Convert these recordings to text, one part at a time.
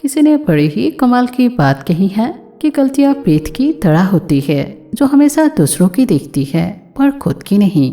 किसी ने बड़ी ही कमाल की बात कही है कि गलतियां पेट की तरह होती है जो हमेशा दूसरों की दिखती है पर खुद की नहीं।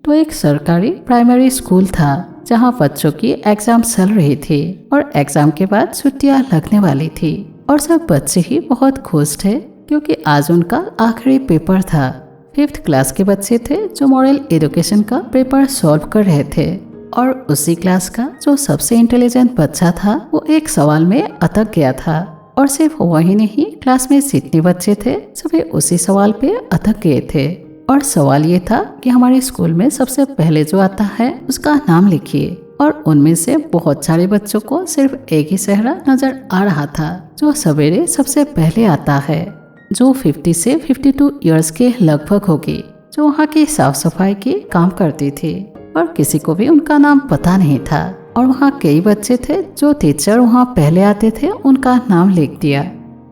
तो एक सरकारी प्राइमरी स्कूल था जहां बच्चों की एग्जाम चल रही थी और एग्जाम के बाद छुट्टियां लगने वाली थी और सब बच्चे ही बहुत खुश थे क्योंकि आज उनका आखिरी पेपर था। 5th क्लास के बच्चे थे जो मॉरल एजुकेशन का पेपर सॉल्व कर रहे थे और उसी क्लास का जो सबसे इंटेलिजेंट बच्चा था वो एक सवाल में अटक गया था और सिर्फ वही नहीं, क्लास में जितने बच्चे थे सभी उसी सवाल पे अटक गए थे। और सवाल ये था कि हमारे स्कूल में सबसे पहले जो आता है उसका नाम लिखिए। और उनमें से बहुत सारे बच्चों को सिर्फ एक ही चेहरा नजर आ रहा था जो सवेरे सबसे पहले आता है, जो 50 से 52 इयर्स के लगभग होगी, जो वहाँ की साफ सफाई के काम करती थी और किसी को भी उनका नाम पता नहीं था। और वहाँ कई बच्चे थे जो टीचर वहाँ पहले आते थे उनका नाम लिख दिया,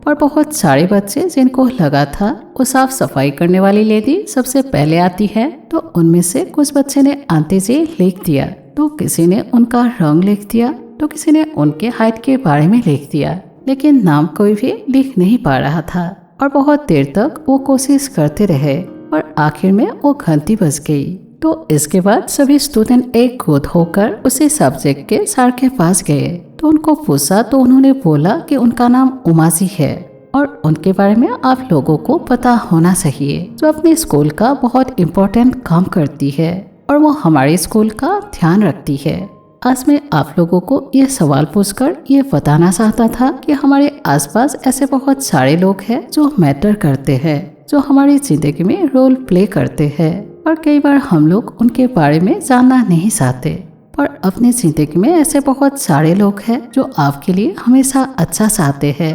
और बहुत सारे बच्चे जिनको लगा था वो साफ सफाई करने वाली लेडी सबसे पहले आती है तो उनमें से कुछ बच्चे ने आंटी जी लिख दिया, तो किसी ने उनका रंग लिख दिया, तो किसी ने उनके हाइट के बारे में लिख दिया, लेकिन नाम कोई भी लिख नहीं पा रहा था। और बहुत देर तक वो कोशिश करते रहे और आखिर में वो घंटी बज गई। तो इसके बाद सभी स्टूडेंट एक गोद होकर उसी सब्जेक्ट के सर के पास गए, तो उनको पूछा तो उन्होंने बोला कि उनका नाम उमा जी है और उनके बारे में आप लोगों को पता होना चाहिए, जो अपने स्कूल का बहुत इम्पोर्टेंट काम करती है और वो हमारे स्कूल का ध्यान रखती है। आज मैं आप लोगों को ये सवाल पूछकर ये बताना चाहता था कि हमारे आसपास ऐसे बहुत सारे लोग हैं जो मैटर करते हैं, जो हमारी जिंदगी में रोल प्ले करते हैं और कई बार हम लोग उनके बारे में जानना नहीं चाहते। पर अपनी जिंदगी में ऐसे बहुत सारे लोग हैं जो आपके लिए हमेशा अच्छा चाहते हैं।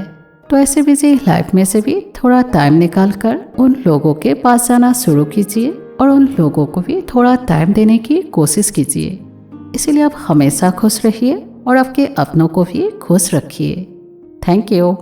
तो ऐसे बिजी लाइफ में से भी थोड़ा टाइम निकाल कर उन लोगों के पास जाना शुरू कीजिए और उन लोगों को भी थोड़ा टाइम देने की कोशिश कीजिए। इसीलिए आप हमेशा खुश रहिए और आपके अपनों को भी खुश रखिए। Thank you.